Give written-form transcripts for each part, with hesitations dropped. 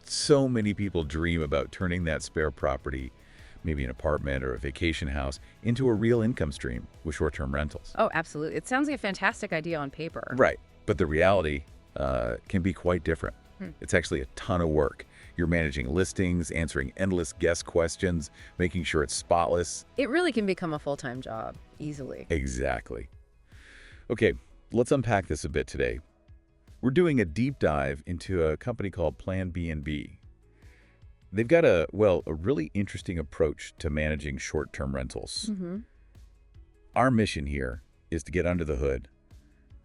So many people dream about turning that spare property, maybe an apartment or a vacation house, into a real income stream with short-term rentals. Oh, absolutely. It sounds like a fantastic idea on paper. Right. But the reality can be quite different. It's actually a ton of work. You're managing listings, answering endless guest questions, making sure it's spotless. It really can become a full-time job, easily. Exactly. Okay, let's unpack this a bit today. We're doing a deep dive into a company called Planbnb. They've got a really interesting approach to managing short-term rentals. Our mission here is to get under the hood,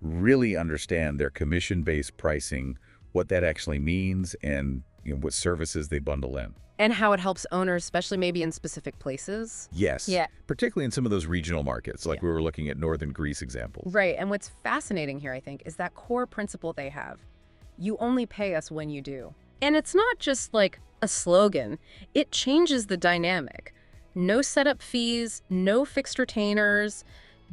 really understand their commission-based pricing, what that actually means, and what services they bundle in. And how it helps owners, especially maybe in specific places. Yes. Yeah. Particularly in some of those regional markets, like we were looking at Northern Greece examples. Right. And what's fascinating here, I think, is that core principle they have. You only pay us when you do. And it's not just like a slogan. It changes the dynamic. No setup fees, no fixed retainers,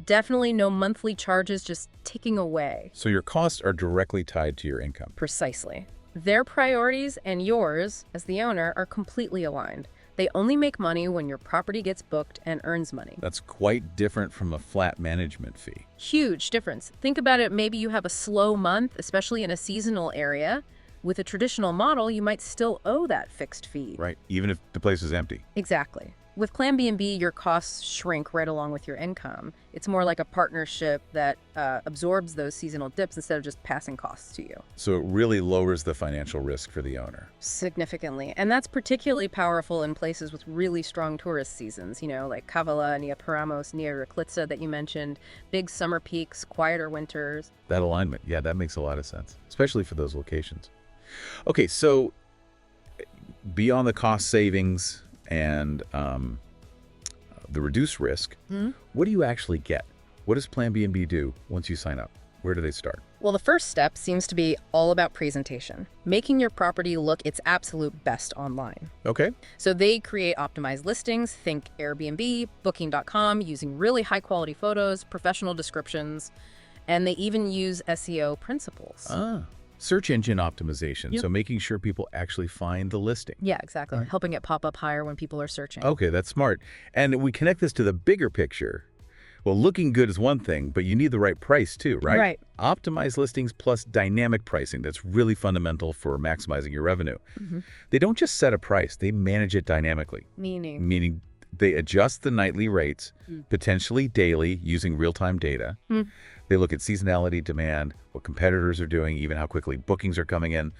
definitely no monthly charges just ticking away. So your costs are directly tied to your income. Precisely. Their priorities and yours, as the owner, are completely aligned. They only make money when your property gets booked and earns money. That's quite different from a flat management fee. Huge difference. Think about it, maybe you have a slow month, especially in a seasonal area. With a traditional model, you might still owe that fixed fee. Right, even if the place is empty. Exactly. With Planbnb, your costs shrink right along with your income. It's more like a partnership that absorbs those seasonal dips instead of just passing costs to you. So it really lowers the financial risk for the owner. Significantly. And that's particularly powerful in places with really strong tourist seasons, like Kavala, Nea Peramos, Nea Iraklitsa that you mentioned, big summer peaks, quieter winters. That alignment, yeah, that makes a lot of sense, especially for those locations. Okay, so beyond the cost savings and the reduced risk, what do you actually get? What does Planbnb do once you sign up? Where do they start? Well, the first step seems to be all about presentation, making your property look its absolute best online. Okay. So they create optimized listings, think Airbnb, Booking.com, using really high-quality photos, professional descriptions, and they even use SEO principles. Search engine optimization, so making sure people actually find the listing. Yeah, exactly. Right. Helping it pop up higher when people are searching. Okay, that's smart. And we connect this to the bigger picture. Well, looking good is one thing, but you need the right price too, right? Right. Optimized listings plus dynamic pricing. That's really fundamental for maximizing your revenue. They don't just set a price, they manage it dynamically. Meaning they adjust the nightly rates, potentially daily, using real-time data. They look at seasonality, demand, what competitors are doing, even how quickly bookings are coming in,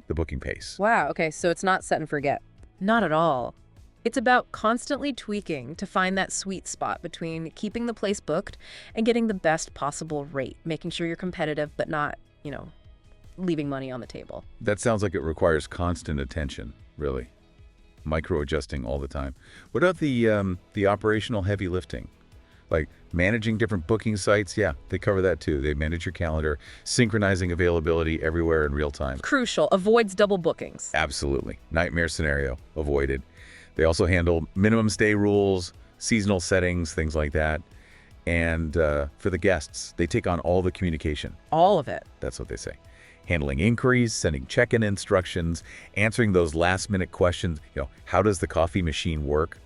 the booking pace. Wow, okay, so it's not set and forget. Not at all. It's about constantly tweaking to find that sweet spot between keeping the place booked and getting the best possible rate, making sure you're competitive but not, leaving money on the table. That sounds like it requires constant attention, really. Micro-adjusting all the time. What about the operational heavy lifting? Like managing different booking sites, yeah, they cover that too. They manage your calendar, synchronizing availability everywhere in real time. Crucial, avoids double bookings. Absolutely. Nightmare scenario, avoided. They also handle minimum stay rules, seasonal settings, things like that. And for the guests, they take on all the communication. All of it. That's what they say. Handling inquiries, sending check-in instructions, answering those last-minute questions. How does the coffee machine work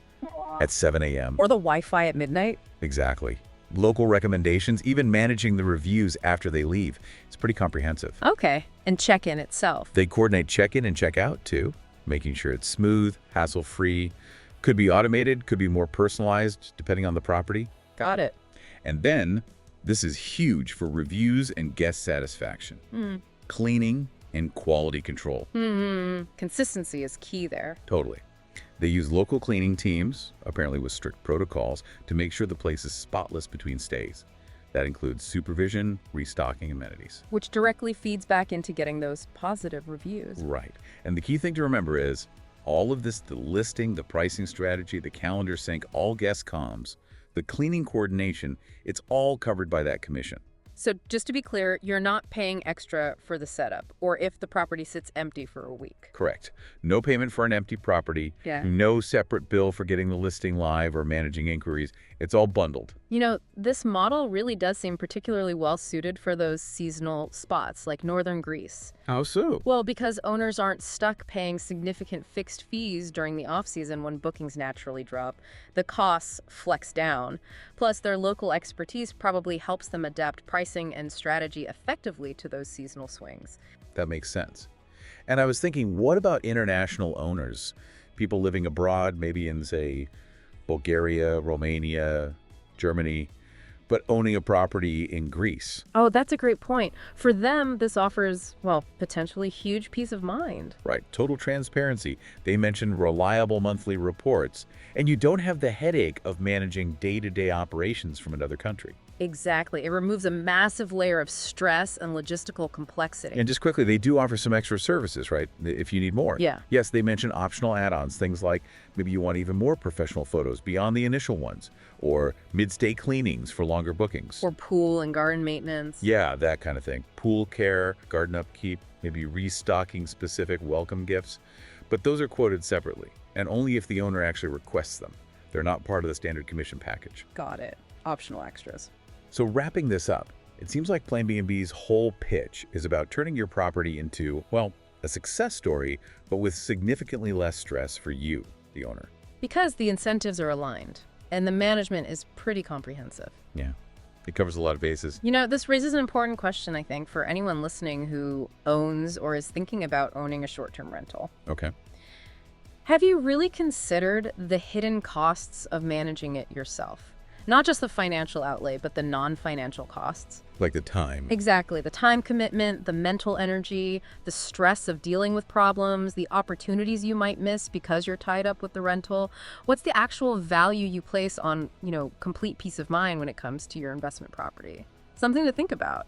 at 7 a.m.? Or the Wi-Fi at midnight? Exactly. Local recommendations, even managing the reviews after they leave. It's pretty comprehensive. Okay. And check-in itself. They coordinate check-in and check-out, too, making sure it's smooth, hassle-free. Could be automated, could be more personalized, depending on the property. Got it. And then, this is huge for reviews and guest satisfaction. Cleaning and quality control. Consistency is key there. Totally. They use local cleaning teams, apparently with strict protocols, to make sure the place is spotless between stays. That includes supervision, restocking amenities. Which directly feeds back into getting those positive reviews. Right. And the key thing to remember is, all of this, the listing, the pricing strategy, the calendar sync, all guest comms, the cleaning coordination, it's all covered by that commission. So just to be clear, you're not paying extra for the setup or if the property sits empty for a week. Correct. No payment for an empty property. Yeah. No separate bill for getting the listing live or managing inquiries. It's all bundled. This model really does seem particularly well suited for those seasonal spots like northern Greece. How so? Well, because owners aren't stuck paying significant fixed fees during the off-season when bookings naturally drop. The costs flex down. Plus, their local expertise probably helps them adapt pricing and strategy effectively to those seasonal swings. That makes sense. And I was thinking, what about international owners? People living abroad, maybe in, say, Bulgaria, Romania, Germany, but owning a property in Greece. Oh, that's a great point. For them, this offers, well, potentially huge peace of mind. Right, total transparency. They mentioned reliable monthly reports, and you don't have the headache of managing day-to-day operations from another country. Exactly. It removes a massive layer of stress and logistical complexity. And just quickly, they do offer some extra services, right, if you need more. Yeah. Yes, they mention optional add-ons, things like maybe you want even more professional photos beyond the initial ones, or mid-stay cleanings for longer bookings. Or pool and garden maintenance. Yeah, that kind of thing. Pool care, garden upkeep, maybe restocking specific welcome gifts. But those are quoted separately, and only if the owner actually requests them. They're not part of the standard commission package. Got it. Optional extras. So wrapping this up, it seems like Planbnb's whole pitch is about turning your property into, well, a success story, but with significantly less stress for you, the owner. Because the incentives are aligned, and the management is pretty comprehensive. Yeah, it covers a lot of bases. This raises an important question, I think, for anyone listening who owns or is thinking about owning a short-term rental. Okay. Have you really considered the hidden costs of managing it yourself? Not just the financial outlay, but the non-financial costs. Like the time. Exactly. The time commitment, the mental energy, the stress of dealing with problems, the opportunities you might miss because you're tied up with the rental. What's the actual value you place on, complete peace of mind when it comes to your investment property? Something to think about.